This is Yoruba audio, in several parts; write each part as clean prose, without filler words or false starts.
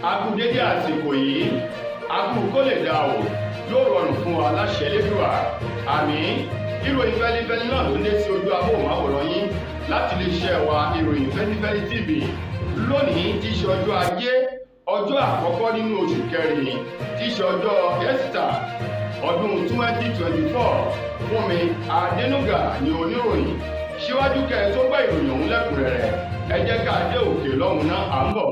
a kú dédé àsìkò yìí a kú kó lè dá o yóò rọrùn fún wa láṣẹ Elédùà àmín. Ìròyìn fẹlifẹli náà ló dé sí ojú amóhùnmáwòrán yín láti iléeṣẹ́ wa ìròyìn Feli-feli TV lónìí tí í ṣe ọjọ́ ajé ọjọ́ àkọ́kọ́ nínú oṣù kẹrin tí í ṣe ọjọ́ Easter ọdún 2024. Fúnmi Adénúgà ni oníròyìn. Síwájú kẹ́ ẹ tó gbọ́ ìròyìn ọ̀hún lẹ́kùnrẹ́rẹ́ ẹ jẹ́ ká dé òkè lọ́hùn náà à ń bọ̀.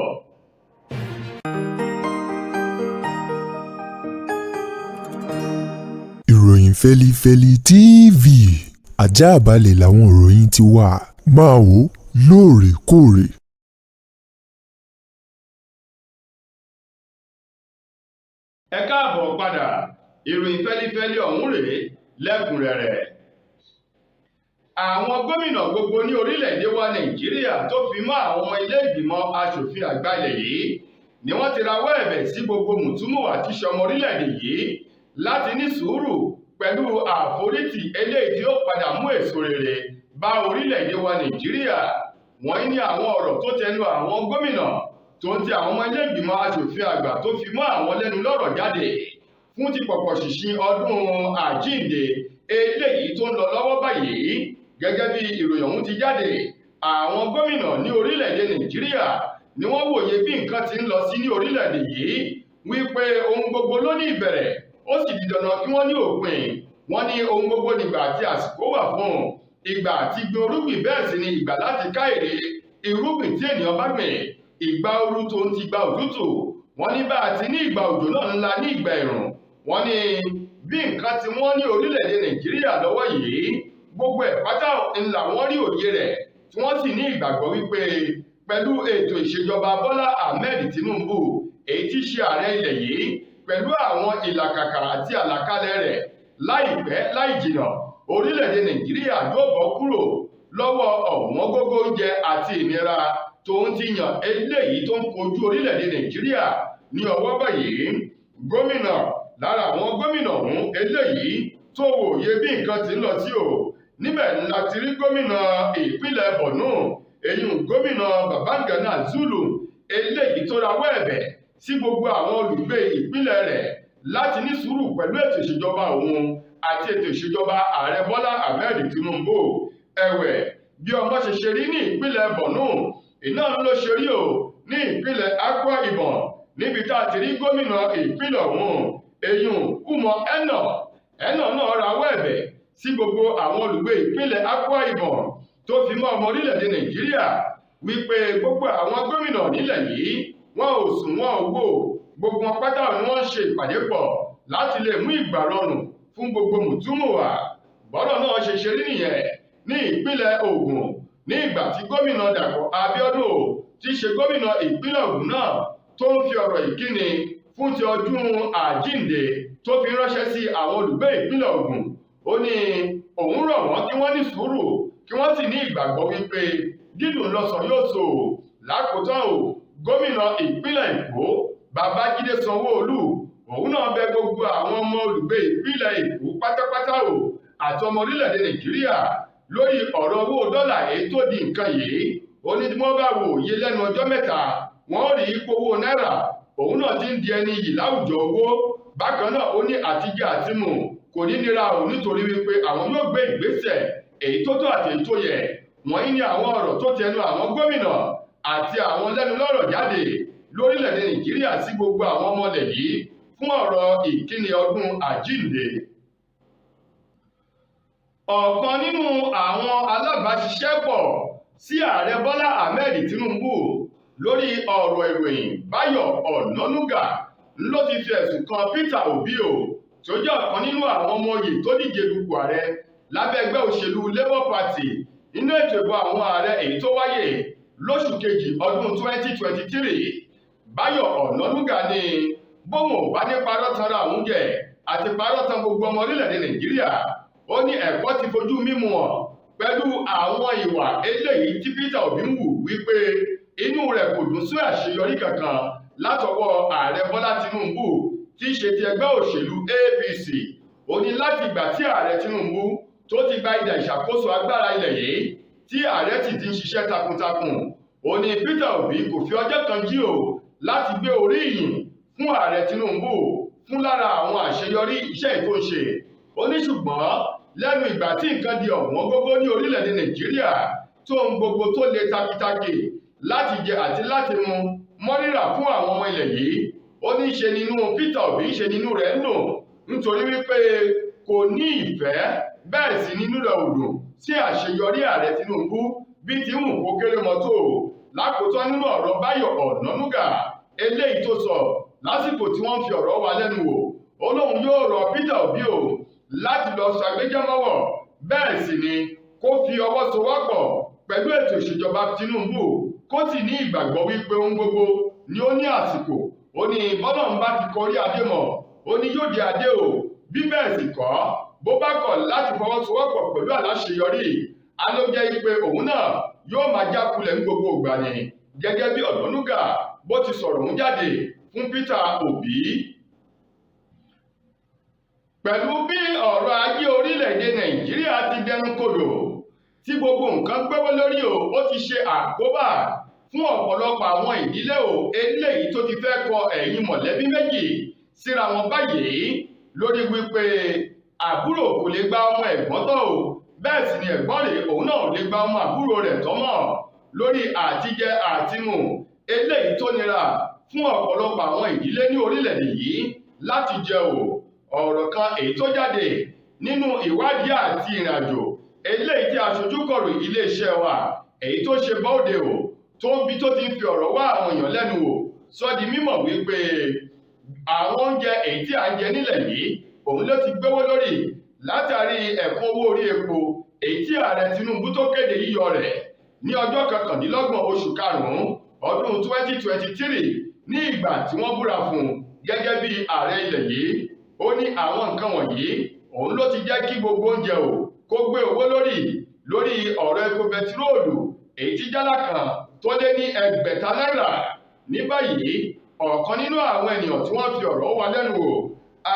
Ìròyìn Feli-feli TV àjààbálẹ̀ làwọn ìròyìn ti wà máa wò lóòrèkóòrè. Ẹ káàbọ̀ padà ìròyìn Feli-feli ọ̀hún rèé lẹ́kùnrẹ́rẹ́. Àwọn gómìnà gbogbo ní orílẹ̀-èdè wa Nàìjíríà tó fi mọ́ àwọn ọmọ ilé ìgbìmọ̀ aṣòfin àgbà ilẹ̀ yìí ni wọ́n ti rawọ́ ẹ̀bẹ̀ sí gbogbo mùtúmùwà tí ṣọmọ orílẹ̀-èdè yìí láti ní sùúrù pẹ̀lú àforítì eléyìí tí ó padà mú èso rere bá orílẹ̀-èdè wa Nàìjíríà. Wọ́n ní àwọn ọ̀rọ̀ tó tẹnu àwọn gómìnà tó ń ti àwọn ọmọ ilé ìgbìmọ̀ aṣòfin àgbà tó fi mọ́ àwọn lẹ́nu lọ́rọ̀ jáde fún ti pọ̀pọ̀ ṣìnṣìn ọdún àjíǹde eléyìí tó ń lọ lọ́wọ́ báyìí. Gẹ́gẹ́ bí ìròyìn ọ̀hún ti jáde, àwọn gómìnà ní orílẹ̀-èdè Nàìjíríà ni wọ́n wòye bí nǹkan ti ń lọ sí ní orílẹ̀-èdè yìí wípé ohun gbogbo ló ní ìbẹ̀rẹ̀ ó sì di dandan kí wọ́n ní òpin. Wọ́n ní ohun gbogbo nígbà àti àsìkò wà fún ìgbà àti gbin irúgbìn, bẹ́ẹ̀ sì ni ìgbà láti ká èrè irúgbìn tí ènìyàn bá gbìn. Ìgbà ooru tó ń ti gba òtútù, wọ́n ní bá àti ní ìgbà òjò náà ńlá ní ìgbà ẹ̀rùn. Wọ́n ní bí nǹkan ti wọ́n ní orílẹ̀-èdè Nàìjíríà lọ́wọ́ yìí gbogbo ẹ̀ pátá ńlá wọ́n rí òye rẹ̀ tí wọ́n sì ní ìgbàgbọ́ wípé pẹ̀lú ètò ìṣèjọba Bọ́lá Ahmed Tinubu èyí tí ṣe ààrẹ ilẹ̀ yìí pẹ̀lú àwọn ìlàkàkà àti àlàkalẹ̀ rẹ̀ láìpẹ́ láì jìnà orílẹ̀-èdè Nàìjíríà yóò bọ́ kúrò lọ́wọ́ ọ̀wọ́n gógó oúnjẹ àti ìnira tó ń ti yàn eléyìí tó ń kojú orílẹ̀-èdè Nàìjíríà ní ọwọ́ báyìí. Gómìnà lára àwọn gómìnà ọ̀hún eléyìí tó wòye bí nǹkan ti ń lọ sí o níbẹ̀ láti rí gómìnà ìpínlẹ̀ Borno èyún gómìnà Babangana Zulum eléyìí tó rawọ́ ẹ̀bẹ̀ sí gbogbo àwọn olùgbé ìpínlẹ̀ rẹ̀ láti ní sùúrù pẹ̀lú ètò ìṣèjọba òun àti ètò ìṣèjọba ààrẹ Bọ́lá Ahmed Tinubu. Ẹ̀wẹ̀ bí ọmọ ṣe ṣe rí ní ìpínlẹ̀ Borno iná ló ṣe rí o ní ìpínlẹ̀ Akwa Ibom níbi tá a ti rí gómìnà ìpínlẹ̀ ọ̀hún èyún Umo Eno náà rawọ́ ẹ̀bẹ̀ sí gbogbo àwọn olùgbé ìpínlẹ̀ Akwa Ibom tó fi mọ́ ọmọ orílẹ̀-èdè Nàìjíríà wípé gbogbo àwọn gómìnà nílẹ̀ yìí wọn ò sùn wọn ò wò, gbogbo wọn pátá ni wọ́n ń ṣe ìpàdé pọ̀ láti lè mú ìgbà rọrùn fún gbogbo mùtúmùwà. Bọ́rọ̀ náà ṣe ṣe rí nìyẹn ní ìpínlẹ̀ Ògùn ní ìgbà tí gómìnà Dàpọ̀ Abíọ́dún tí ṣe gómìnà ìpínlẹ̀ Ògùn náà tó ń fi ọ̀rọ̀ ìkíni fún ti ọdún àjíǹde tó fi ránṣẹ́ sí àwọn olùgbé ìpínlẹ̀ Ògùn. Ó ní òun rọ̀ wọ́n kí wọ́n ní sùúrù kí wọ́n sì ní ìgbàgbọ́ wípé dídùn lọ́sàn yóò so. Lákòótán o, gómìnà ìpínlẹ̀ Èkó Babájídé Sanwó-Olú òun náà bẹ̀ gbogbo àwọn ọmọ olùgbé ìpínlẹ̀ Èkó pátápátá o àti ọmọ orílẹ̀-èdè Nàìjíríà lórí ọ̀rọ̀ owó dọ́là èyí tó di nǹkan yìí. Ó ní tí wọ́n bá wò yé lẹ́nu ọjọ́ mẹ́ta wọ́n rí ipò owó náírà òun náà ti ń di ẹni yìí láwùjọ owó. Bákan náà ó ní àtijẹ àtimù kò ní nira o nítorí wípé àwọn yóò gbé ìgbésẹ̀ èyí tó tó àti èyí tó yẹ. Wọ́n ní àwọn ọ̀rọ̀ tó tẹnu àwọn gómìnà àti àwọn lẹ́nu lọ́rọ̀ jáde lórílẹ̀-èdè Nàìjíríà sí gbogbo àwọn ọmọlẹ̀ yìí fún ọ̀rọ̀ ìkíni ọdún àjíǹde. Ọ̀kan nínú àwọn alábàáṣiṣẹ́pọ̀ sí ààrẹ Bọ́lá Ahmed Tinubu lórí ọ̀rọ̀ ìròyìn Báyọ̀ Ọ̀nànúgà ló ti fi ẹ̀sùn kan Peter Obi tó jẹ́ ọ̀kan nínú àwọn ọmọ oyè tó díje dupò ààrẹ lábẹ́ ẹgbẹ́ òṣèlú Labour Party nínú ètò ìbò àwọn ààrẹ èyí tó wáyé lóṣù kejì ọdún 2023. Báyọ̀ Ọ̀nànúgà ní bóun ò bá ní parọ́ tanra òun jẹ àti parọ́ tan gbogbo ọmọ orílẹ̀-èdè Nàìjíríà. Ó ní ẹ̀kọ́ ti fojú mímu hàn pẹ̀lú àwọn ìwà eléyìí tí Peter Obi ń wù wípé inú rẹ̀ kò dùn sí àṣeyọrí kankan látọwọ́ ààrẹ Bọ́lá Tinubu tí í ṣe ti ẹgbẹ́ òṣèlú APC. Ó ní láti ìgbà tí ààrẹ Tinubu tó ti gba idà ìṣàkóso agbára ilẹ̀ yìí tí ààrẹ ti ń ṣiṣẹ́ takuntakun. Ó ní Peter Obi kò fi ọjọ́ kan jí o láti gbé orí ìyìn fún ààrẹ Tinubu fún lára àwọn àṣeyọrí iṣẹ́ ètò ń ṣe. Ó ní ṣùgbọ́n lẹ́nu ìgbà tí nǹkan di ọ̀wọ́n gógó ní orílẹ̀-èdè Nàìjíríà tó ń gbogbo tó le takitaki láti jẹ àti láti mu mọ́rírà fún àwọn ọmọ ilẹ̀ yìí, ó ní ṣe nínú Peter Obi ṣe nínú rẹ̀ ń dùn nítorí wípé kò ní ìfẹ́ bẹ́ẹ̀ sì nínú rẹ̀ ò dùn sí àṣeyọrí ààrẹ Tinubu bí ti ń kó kéré mọ́tò. Lákòótán nínú ọ̀rọ̀ Báyọ̀ Ọ̀nànúgà eléyìí tó sọ lásìkò tí wọ́n fi ọ̀rọ̀ wa lẹ́nu wò, ó lóun yóò rọ Peter Obi o láti lọ ṣàgbéjámọ́wọ́ bẹ́ẹ̀ sì ni kó fi ọwọ́ sowọ́pọ̀ pẹ̀lú ètò ìṣèjọba Tinubu kó sì ní ìgbàgbọ́ wípé ohun gbogbo ni ó ní àsìkò. Ó ní bọ́lá ń bá ti kọrí adé mọ̀, ó ní yóò di adé o, bí bẹ́ẹ̀ sì kọ́ bó bá kọ̀ láti fọwọ́sowọ́pọ̀ pẹ̀lú aláṣeyọrí á ló jẹ́ pé òun náà yóò máa jákulẹ̀ ní gbogbo ìgbà ni, gẹ́gẹ́ bí Ọ̀nànúgà bó ti sọ̀rọ̀ òun jáde fún Peter Obi. Pẹ̀lú bí ọ̀rọ̀ ajé orílẹ̀-èdè Nàìjíríà ti dẹnu kodò tí gbogbo nǹkan gbówó lórí o, ó ti ṣe àkóbá fún ọ̀pọ̀lọpọ̀ àwọn ìdílé o eléyìí tó ti fẹ́ kọ ẹ̀yìn mọ̀lẹ́bí méjì síra wọn báyìí lórí wípé àbúrò kò lè gba ọmọ ẹ̀gbọ́n tọ́ o, bẹ́ẹ̀ sì ni ẹ̀gbọ́n rẹ̀ òun náà lè gba ọmọ àbúrò rẹ̀ tọ́mọ̀ lórí àtijẹ àtimù eléyìí tó nira fún ọ̀pọ̀lọpọ̀ àwọn ìdílé ní orílẹ̀-èdè yìí láti jẹ o. Ọ̀rọ̀ kan èyí tó jáde nínú ìwádìí àti ìrìnàjò eléyìí tí aṣojúkọ̀ròyìn iléeṣẹ́ wa èyí tó ṣe bọ́ọ̀dẹ o tó ń bí tó ti ń fi ọ̀rọ̀ wá àwọn èèyàn lẹ́nu wò sọ di mímọ̀ wípé àwọn oúnjẹ èyí tí à ń jẹ nílẹ̀ yìí òun ló ti gbówó lórí látàrí ẹ̀kún owó orí epo èyí tí ààrẹ Tinubu tó kéde yíyọ rẹ̀ ní ọjọ́ 29 oṣù karùn-ún ọdún 2023 ní ìgbà tí wọ́n búra fún gẹ́gẹ́ bí ààrẹ ilẹ̀ yìí. Ó ní àwọn nǹkan wọ̀nyí òun ló ti jẹ́ kí gbogbo oúnjẹ o kó gbé owó lórí ọ̀rọ̀ epo bẹtiróòlù èyí tí jálá kan tó lé ní ẹgbẹ̀ta náírà. Ní báyìí ọ̀kan nínú àwọn ènìyàn tí wọ́n fi ọ̀rọ̀ wá lẹ́nu wò,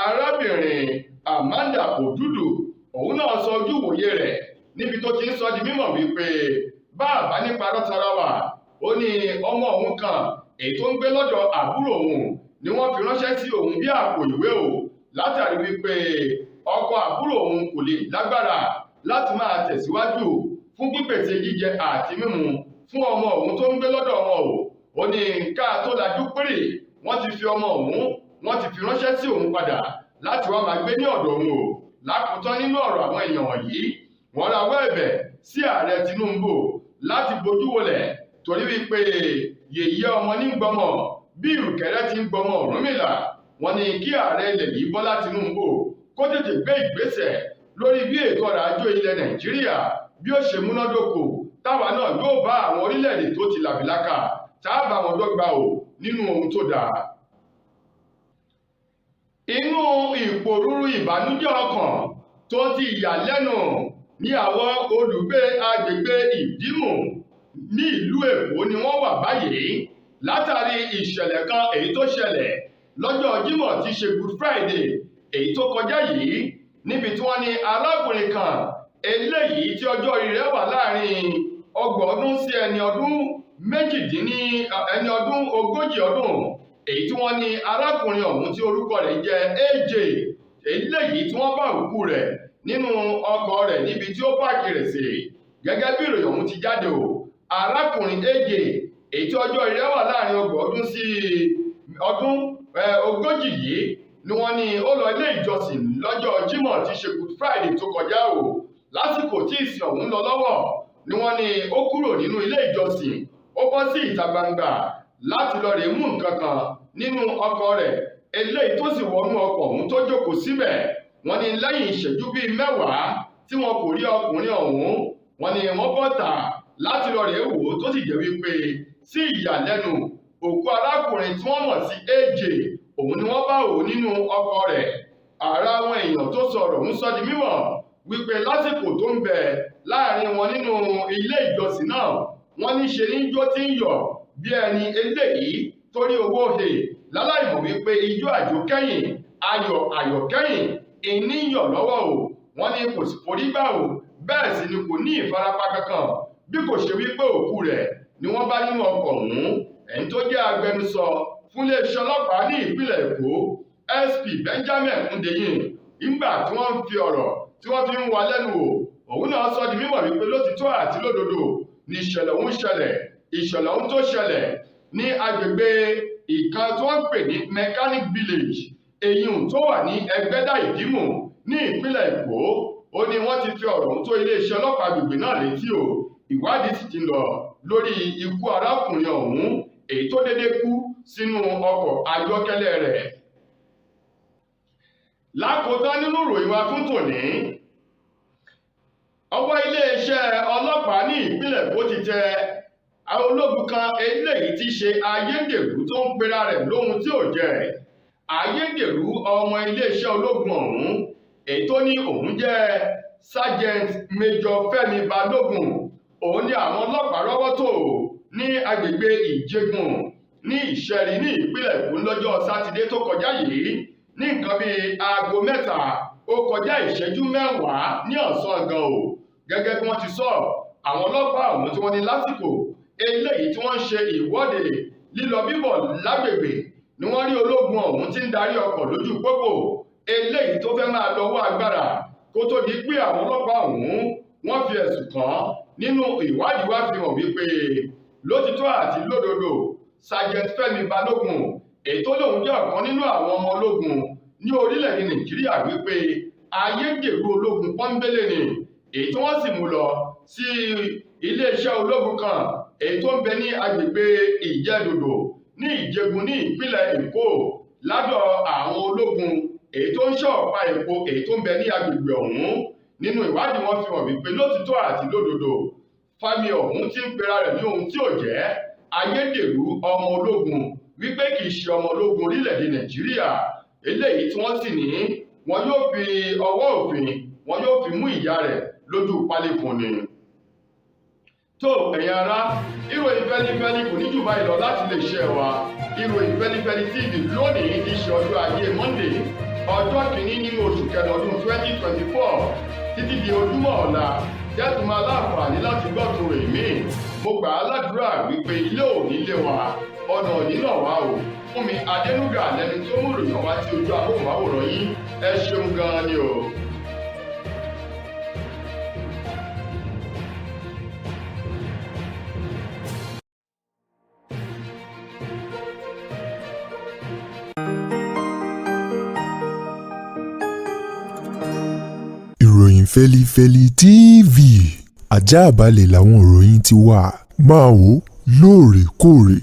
arábìnrin Amanda Odudu, òun náà sọ ojú ìwòye rẹ̀ níbi tó ti ń sọ di mímọ̀ wípé bá àbá nípa rọ́tara wà, ó ní ọmọ òun kan èyí tó ń gbé lọ́dọ̀ àbúrò òun ni wọ́n fi ránṣẹ́ sí òun bí àpò ìwé o látàrí wípé ọkọ àbúrò òun kò lè lágbára láti máa tẹ̀síwájú fún pípèsè jíjẹ àti mímu fún ọmọ òun tó ń gbé lọ́dọ̀ wọn o. Ó ní ká tó lajú péré wọ́n ti fi ọmọ òun wọ́n ti fi ránṣẹ́ sí òun padà láti wá máa gbé ní ọ̀dọ̀ òun o. Lákòótán nínú ọ̀rọ̀ àwọn èèyàn wọ̀nyí wọ́n rawọ́ ẹ̀bẹ̀ sí ààrẹ Tinubu láti bojú wọlẹ̀ torí wípé yèyé ọmọ ní gbọmọ bí ìrùkẹ̀rẹ̀ ti ń gbọmọ Ọ̀rúnmìlà. Wọ́n ní kí ààrẹ ilẹ̀ yìí Bọ́lá Tinubu kó tètè gbé ìgbésẹ̀ lórí bí ètò ọrọ̀ ajé ilẹ̀ Nàìjíríà bí ó ṣe múnádóko táwa náà yóò bá àwọn orílẹ̀-èdè tó ti làbìlákà tá a bá wọn dọ́gba o nínú ohun tó dáa. Inú ìpòrúurú ìbànújẹ́ ọkàn tó ti ìyàlẹ́nu ní àwọn olùgbé agbègbè Ìdímù ní ìlú Èkó ni wọ́n wà báyìí látàrí ìṣẹ̀lẹ̀ kan èyí tó ṣẹlẹ̀ lọ́jọ́ Jímọ̀ tí ṣe Good Friday èyí tó kọjá yìí, níbi tí wọ́n ní arákùnrin kan eléyìí tí ọjọ́ orí rẹ̀ wà láàrin 30 ọdún sí ẹni ọdún 40 ọdún, èyí tí wọ́n ní arákùnrin ọ̀hún tí orúkọ rẹ̀ jẹ́ AJ, eléyìí tí wọ́n bá òkú rẹ̀ nínú ọkọ̀ rẹ̀ níbi tí ó páàkì rẹ̀ sí. Gẹ́gẹ́ bí ìròyìn ọ̀hún ti jáde o, arákùnrin AJ èyí tí ọjọ́ orí rẹ̀ wà láàrin 30 ọdún sí ọdún 40 yìí ni wọ́n ní ó lọ ilé ìjọsìn lọ́jọ́ Jímọ̀ tí ṣe Good Friday tó kọjá o. Lásìkò tí ìsìn ọ̀hún lọ lọ́wọ́ ni wọ́n ní ó kúrò nínú ilé ìjọsìn ó bọ́ sí ìta gbangba láti lọ rèé mú nǹkan kan nínú ọkọ̀ rẹ̀ eléyìí tó sì wọnú ọkọ̀ ọ̀hún tó jókòó síbẹ̀. Wọ́n ní lẹ́yìn ìṣẹ́jú bíi 10 tí wọn kò rí ọkùnrin ọ̀hún, wọ́n ní wọ́n bọ́ta láti lọ rèé wò ó tó sì jẹ́ wípé sí ìyàlẹ́nu òkú arákùnrin tí wọ́n mọ̀ sí AJ òun ni wọ́n bá òun nínú ọkọ̀ rẹ̀. Ara àwọn èèyàn tó sọ̀rọ̀ ń sọ di mímọ̀ wípé lásìkò tó ń bẹ láàrin wọn nínú ilé ìjọsìn náà, wọ́n ní ṣe ní ijó tí ń yọ̀ bí ẹni eléyìí torí owó he láláìmọ̀ wípé ijó àjò kẹ́yìn ayọ̀ kẹ́yìn ìníyàn lọ́wọ́ o. Wọ́n ní kò sì forí gbà o, bẹ́ẹ̀ sì ni kò ní ìfarapa kankan bí kò ṣe wípé òkú rẹ̀ ni wọ́n bá nínú ọkọ̀ ọ̀hún. Ẹni tó jẹ́ agbẹnusọ fún iléeṣẹ́ ọlọ́pàá ní ìpínlẹ̀ Èkó SP Benjamin Hundeyin nígbà tí wọ́n ń fi ọ̀rọ̀ tí wọ́n fi ń wá lẹ́nu wò òun náà sọ di mímọ̀ wípé lótìtọ́ àti lódodo ní ìṣẹ̀lẹ̀ ọ̀hún tó ṣẹlẹ̀ ní agbègbè ìkan tí wọ́n ń pè ní Mechanic Village èyí tó wà ní Ẹgbẹ́dá Ìdímù ní ìpínlẹ̀ Èkó ó ní wọ́n ti fi ọ̀rọ̀ ọ̀hún tó iléeṣẹ́ ọlọ́pàá agbègbè náà létí o ìwádìí sì ti lọ lórí ikú arákùnrin ọ̀hún èyí tó dédé kú sínú ọkọ̀ ayọ́kẹ́lẹ́ rẹ̀. Lákòótán nínú ìròyìn wa fún tòní ọwọ́ iléeṣẹ́ ọlọ́pàá ní ìpínlẹ̀ Èkó ti tẹ ológun kan eléyìí tí ṣe ayédèrú tó ń pera rẹ̀ lóhun tí ò jẹ́ ayédèrú ọmọ iléeṣẹ́ ológun ọ̀hún èyí tó ní òun jẹ́ Sergeant Major Femi Balógun òun ni àwọn ọlọ́pàá rọ́wọ́ tó ní agbègbè Ìjẹ̀gùn ní Ìṣẹ̀rí ní ìpínlẹ̀ Èkó lọ́jọ́ Sátidé tó kọjá yìí ní nǹkan bíi aago 3 ó kọjá ìṣẹ́jú 10 ní ọ̀sán gan o gẹ́gẹ́ bí wọ́n ti sọ àwọn ọlọ́pàá ọ̀hún tí wọ́n ní lásìkò eléyìí tí wọ́n ń ṣe ìwọ́de lílọ bíbọ̀ lágbègbè ni wọ́n rí ológun ọ̀hún tí ń darí ọkọ̀ lójú pópó eléyìí tó fẹ́ máa lọ́wọ́ agbára kó tó di pé àwọn ọlọ́pàá ọ̀hún wọ́n fi ẹ̀sùn kàn nínú ìwádìí wá fi hàn wípé lótìtọ́ àti lódodo Sergeant Femi Balógun èyí tó lóun jẹ́ ọ̀kan nínú àwọn ọmọ ológun ní orílẹ̀-èdè Nàìjíríà wípé ayédèrú ológun pọ́nbélé ni èyí tí wọ́n sì mú lọ sí iléeṣẹ́ ológun kan èyí tó ń bẹ ní agbègbè Ìjẹ̀dòdò ní Ìjẹ̀gùn ní ìpínlẹ̀ Èkó ládọ̀ àwọn ológun èyí tó ń ṣọ́ ọ̀pá epo èyí tó ń bẹ ní agbègbè ọ̀hún nínú ìwádìí wọn fi hàn wípé lótìtọ́ àti lódodo Fámi ọ̀hún tí ń pera rẹ̀ ní ohun tí ò jẹ́ ayédèrú ọmọ ológun wípé kì í ṣe ọmọ ológun orílẹ̀-èdè Nàìjíríà eléyìí tí wọ́n sì ní wọn yóò fi ọwọ́ òfin wọn yóò fi mú ìyá rẹ̀ lójú pálí fún ni. tó ẹ̀yin ará ìròyìn Feli-feli kò ní jù báyìí lọ láti lè ṣe wa ìròyìn Feli-feli TV lónìí ti ṣe ọjọ́ ajé Monday ọjọ́ kìíní nínú oṣù kẹrin ọdún 2024 títí di ojúmọ́ ọ̀la jẹ́tùn máa láǹfààní láti gbọ́tò èmi mo gbà á ládùúrà wípé ilé ò ní lé wa ọ̀nà nínà wa o fún mi Adénúgà lẹni tó mú ìròyìn wá sí ojú amóhùnmáwòrán yín ẹ ṣeun gan-an ni o. ìròyìn Feli-feli TV àjààbálẹ̀ làwọn ìròyìn ti wà máa wò lóòrèkóòrè.